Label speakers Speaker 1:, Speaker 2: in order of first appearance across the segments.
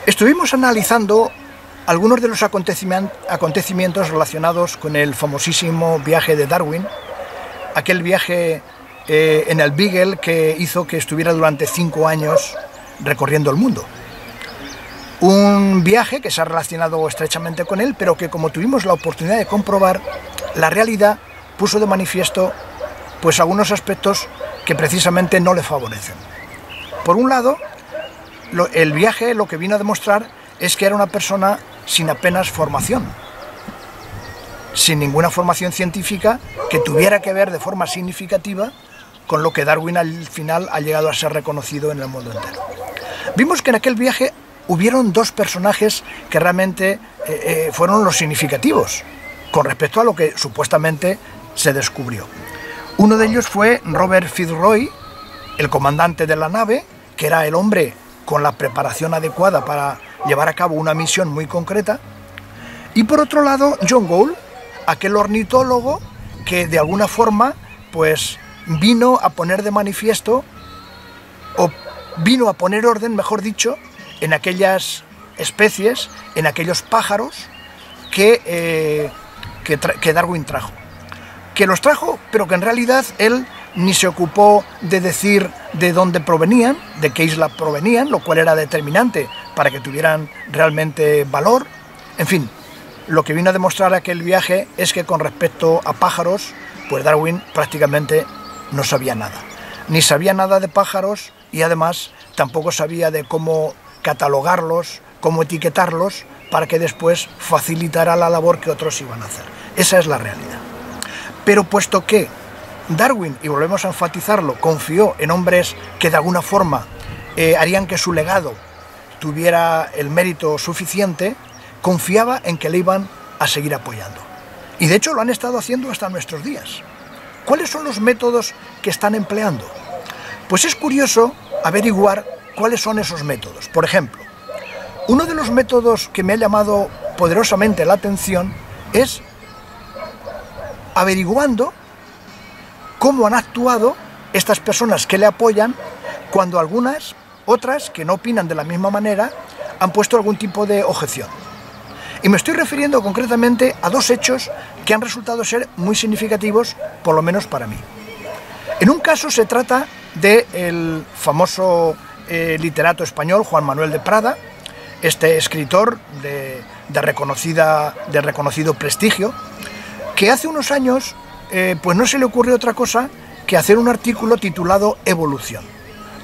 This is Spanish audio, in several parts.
Speaker 1: Estuvimos analizando algunos de los acontecimientos relacionados con el famosísimo viaje de Darwin, aquel viaje en el Beagle que hizo que estuviera durante 5 años recorriendo el mundo. Un viaje que se ha relacionado estrechamente con él, pero que, como tuvimos la oportunidad de comprobar, la realidad puso de manifiesto pues algunos aspectos que precisamente no le favorecen. Por un lado, el viaje lo que vino a demostrar es que era una persona sin apenas formación, sin ninguna formación científica que tuviera que ver de forma significativa con lo que Darwin al final ha llegado a ser reconocido en el mundo entero. Vimos que en aquel viaje hubieron 2 personajes que realmente fueron los significativos con respecto a lo que supuestamente se descubrió. Uno de ellos fue Robert Fitzroy, el comandante de la nave, que era el hombre con la preparación adecuada para llevar a cabo una misión muy concreta. Y por otro lado, John Gould, aquel ornitólogo que de alguna forma pues vino a poner de manifiesto, o vino a poner orden, mejor dicho, en aquellas especies, en aquellos pájaros que Darwin trajo. Que los trajo, pero que en realidad él ni se ocupó de decir de dónde provenían, de qué isla provenían, lo cual era determinante para que tuvieran realmente valor. En fin, lo que vino a demostrar aquel viaje es que con respecto a pájaros, pues Darwin prácticamente no sabía nada. Ni sabía nada de pájaros y además tampoco sabía de cómo catalogarlos, cómo etiquetarlos, para que después facilitara la labor que otros iban a hacer. Esa es la realidad. Pero puesto que Darwin, y volvemos a enfatizarlo, confió en hombres que de alguna forma harían que su legado tuviera el mérito suficiente, confiaba en que le iban a seguir apoyando. Y de hecho lo han estado haciendo hasta nuestros días. ¿Cuáles son los métodos que están empleando? Pues es curioso averiguar cuáles son esos métodos. Por ejemplo, uno de los métodos que me ha llamado poderosamente la atención es averiguando cómo han actuado estas personas que le apoyan cuando algunas, otras que no opinan de la misma manera, han puesto algún tipo de objeción. Y me estoy refiriendo concretamente a 2 hechos que han resultado ser muy significativos, por lo menos para mí. En un caso se trata del famoso literato español Juan Manuel de Prada, este escritor de reconocido prestigio, que hace unos años pues no se le ocurrió otra cosa que hacer un artículo titulado Evolución,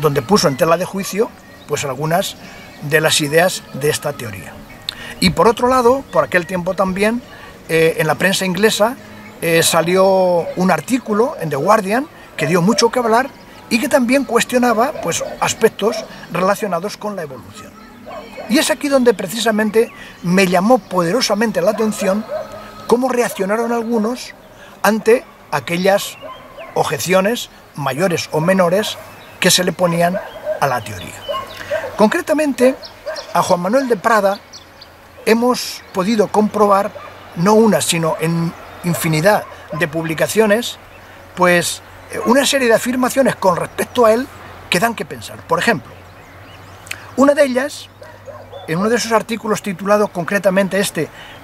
Speaker 1: donde puso en tela de juicio pues algunas de las ideas de esta teoría. Y por otro lado, por aquel tiempo también, en la prensa inglesa salió un artículo en The Guardian que dio mucho que hablar y que también cuestionaba pues aspectos relacionados con la evolución. Y es aquí donde precisamente me llamó poderosamente la atención cómo reaccionaron algunos ante aquellas objeciones mayores o menores que se le ponían a la teoría. Concretamente, a Juan Manuel de Prada hemos podido comprobar, no una, sino en infinidad de publicaciones, pues una serie de afirmaciones con respecto a él que dan que pensar. Por ejemplo, una de ellas, en uno de esos artículos titulado concretamente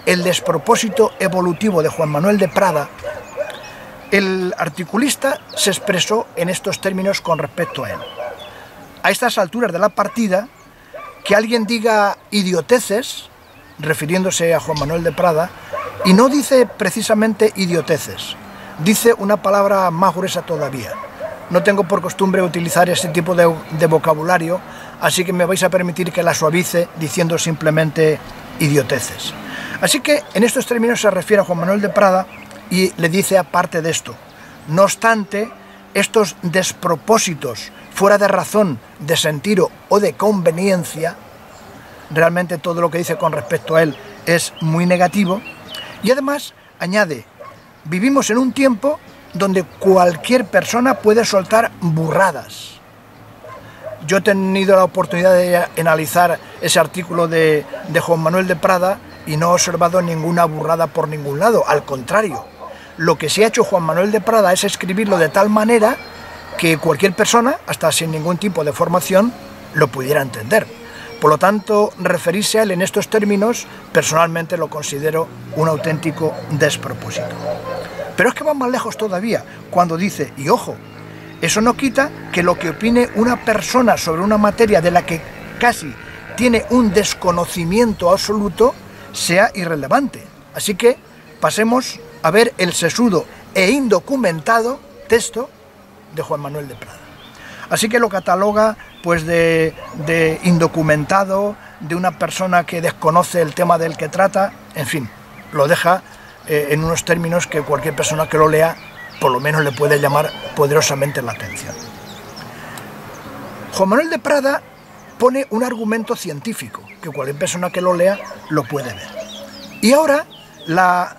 Speaker 1: El despropósito evolutivo de Juan Manuel de Prada, el articulista se expresó en estos términos con respecto a él. A estas alturas de la partida, que alguien diga idioteces, refiriéndose a Juan Manuel de Prada, y no dice precisamente idioteces, dice una palabra más gruesa todavía. No tengo por costumbre utilizar ese tipo de vocabulario, así que me vais a permitir que la suavice diciendo simplemente idioteces. Así que en estos términos se refiere a Juan Manuel de Prada y le dice aparte de esto: no obstante, estos despropósitos fuera de razón, de sentido o de conveniencia, realmente todo lo que dice con respecto a él es muy negativo. Y además añade: vivimos en un tiempo donde cualquier persona puede soltar burradas. Yo he tenido la oportunidad de analizar ese artículo de Juan Manuel de Prada y no he observado ninguna burrada por ningún lado, al contrario. Lo que sí ha hecho Juan Manuel de Prada es escribirlo de tal manera que cualquier persona, hasta sin ningún tipo de formación, lo pudiera entender. Por lo tanto, referirse a él en estos términos, personalmente lo considero un auténtico despropósito. Pero es que va más lejos todavía, cuando dice, y ojo, eso no quita que lo que opine una persona sobre una materia de la que casi tiene un desconocimiento absoluto sea irrelevante. Así que pasemos a ver el sesudo e indocumentado texto de Juan Manuel de Prada. Así que lo cataloga pues de indocumentado, de una persona que desconoce el tema del que trata, en fin, lo deja en unos términos que cualquier persona que lo lea por lo menos le puede llamar poderosamente la atención. Juan Manuel de Prada pone un argumento científico, que cualquier persona que lo lea lo puede ver. Y ahora la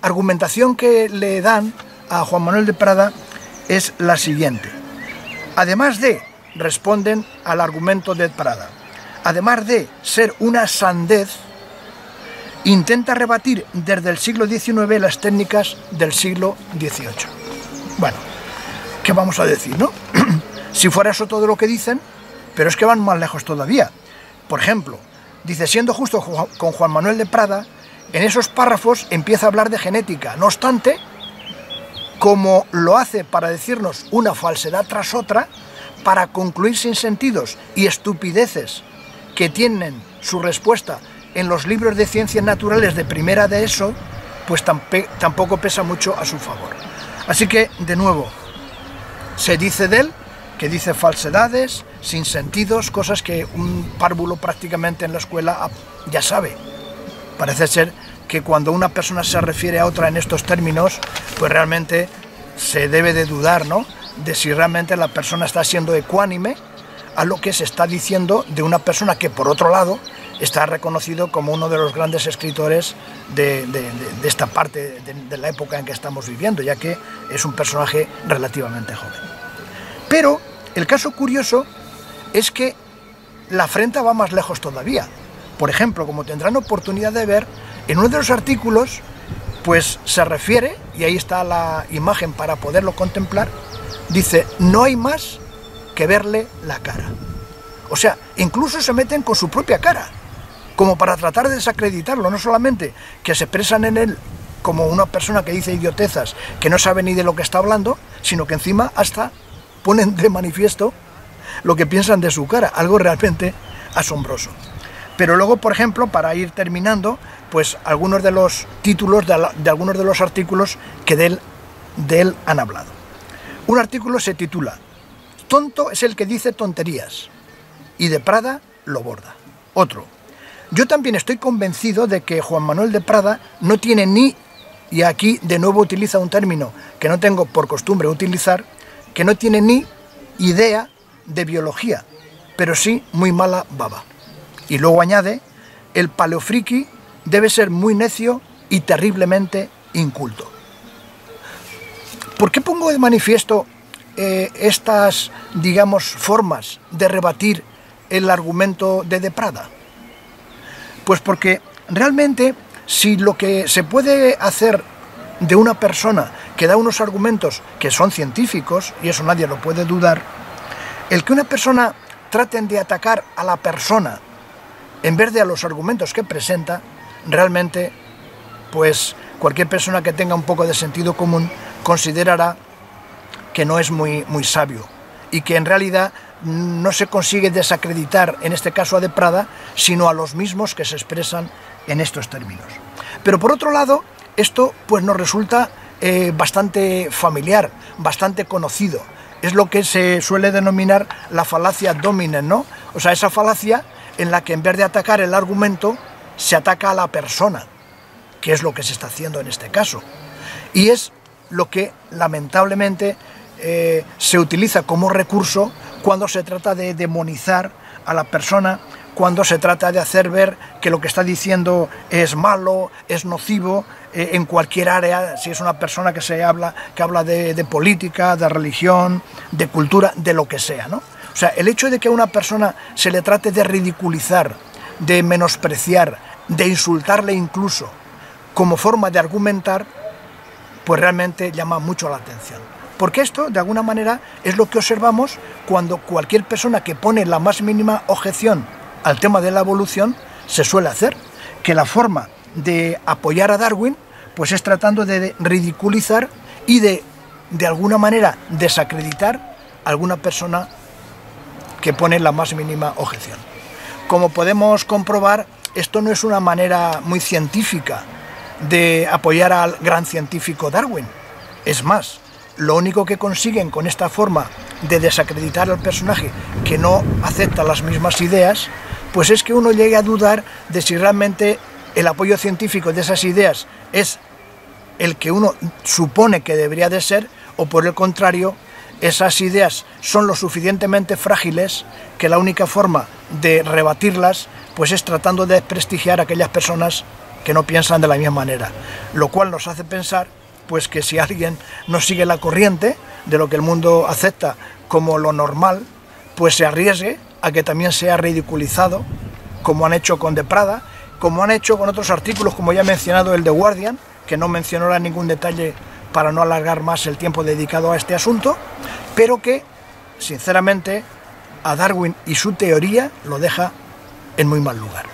Speaker 1: argumentación que le dan a Juan Manuel de Prada es la siguiente. Además de, responden al argumento de Prada, además de ser una sandez, intenta rebatir desde el siglo XIX las técnicas del siglo XVIII. Bueno, ¿qué vamos a decir, no? Si fuera eso todo lo que dicen, pero es que van más lejos todavía. Por ejemplo, dice, siendo justo con Juan Manuel de Prada, en esos párrafos empieza a hablar de genética. No obstante, como lo hace para decirnos una falsedad tras otra, para concluir sin sentidos y estupideces que tienen su respuesta en los libros de ciencias naturales de primera de ESO, pues tampoco pesa mucho a su favor. Así que, de nuevo, se dice de él que dice falsedades, sinsentidos, cosas que un párvulo prácticamente en la escuela ya sabe. Parece ser que cuando una persona se refiere a otra en estos términos, pues realmente se debe de dudar, ¿no?, de si realmente la persona está siendo ecuánime a lo que se está diciendo de una persona que, por otro lado, está reconocido como uno de los grandes escritores de esta parte de la época en que estamos viviendo, ya que es un personaje relativamente joven. Pero el caso curioso es que la afrenta va más lejos todavía. Por ejemplo, como tendrán oportunidad de ver, en uno de los artículos pues se refiere, y ahí está la imagen para poderlo contemplar, dice, no hay más que verle la cara. O sea, incluso se meten con su propia cara, como para tratar de desacreditarlo, no solamente que se expresan en él como una persona que dice idiotezas, que no sabe ni de lo que está hablando, sino que encima hasta ponen de manifiesto lo que piensan de su cara, algo realmente asombroso. Pero luego, por ejemplo, para ir terminando, pues algunos de los títulos de algunos de los artículos que de él han hablado. Un artículo se titula «Tonto es el que dice tonterías» y de Prada lo borda. Otro: «Yo también estoy convencido de que Juan Manuel de Prada no tiene ni», y aquí de nuevo utiliza un término que no tengo por costumbre utilizar, que no tiene ni idea de biología, pero sí muy mala baba. Y luego añade, el paleofriki debe ser muy necio y terriblemente inculto. ¿Por qué pongo de manifiesto estas, digamos, formas de rebatir el argumento de Prada? Pues porque realmente, si lo que se puede hacer de una persona que da unos argumentos que son científicos, y eso nadie lo puede dudar, el que una persona traten de atacar a la persona en vez de a los argumentos que presenta, realmente, pues cualquier persona que tenga un poco de sentido común considerará que no es muy sabio y que en realidad no se consigue desacreditar, en este caso a de Prada, sino a los mismos que se expresan en estos términos. Pero por otro lado, esto pues nos resulta bastante familiar, bastante conocido. Es lo que se suele denominar la falacia dominen, ¿no? O sea, esa falacia en la que en vez de atacar el argumento, se ataca a la persona, que es lo que se está haciendo en este caso. Y es lo que lamentablemente se utiliza como recurso cuando se trata de demonizar a la persona, cuando se trata de hacer ver que lo que está diciendo es malo, es nocivo, en cualquier área, si es una persona que habla de política, de religión, de cultura, de lo que sea, ¿no? O sea, el hecho de que a una persona se le trate de ridiculizar, de menospreciar, de insultarle incluso, como forma de argumentar, pues realmente llama mucho la atención. Porque esto, de alguna manera, es lo que observamos cuando cualquier persona que pone la más mínima objeción al tema de la evolución se suele hacer, que la forma de apoyar a Darwin pues es tratando de ridiculizar y de alguna manera desacreditar a alguna persona que pone la más mínima objeción. Como podemos comprobar, esto no es una manera muy científica de apoyar al gran científico Darwin. Es más, lo único que consiguen con esta forma de desacreditar al personaje que no acepta las mismas ideas, pues es que uno llegue a dudar de si realmente el apoyo científico de esas ideas es el que uno supone que debería de ser, o por el contrario, esas ideas son lo suficientemente frágiles que la única forma de rebatirlas pues es tratando de desprestigiar a aquellas personas que no piensan de la misma manera, lo cual nos hace pensar pues que si alguien no sigue la corriente de lo que el mundo acepta como lo normal, pues se arriesgue a que también sea ridiculizado, como han hecho con De Prada, como han hecho con otros artículos, como ya he mencionado el de Guardian, que no mencionó ahora ningún detalle para no alargar más el tiempo dedicado a este asunto, pero que, sinceramente, a Darwin y su teoría lo deja en muy mal lugar.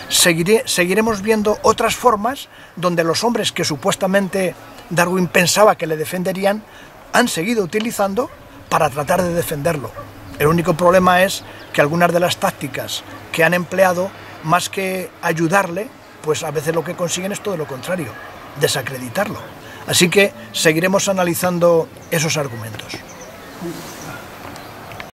Speaker 1: Seguiremos viendo otras formas donde los hombres que supuestamente Darwin pensaba que le defenderían han seguido utilizando para tratar de defenderlo. El único problema es que algunas de las tácticas que han empleado, más que ayudarle, pues a veces lo que consiguen es todo lo contrario, desacreditarlo. Así que seguiremos analizando esos argumentos.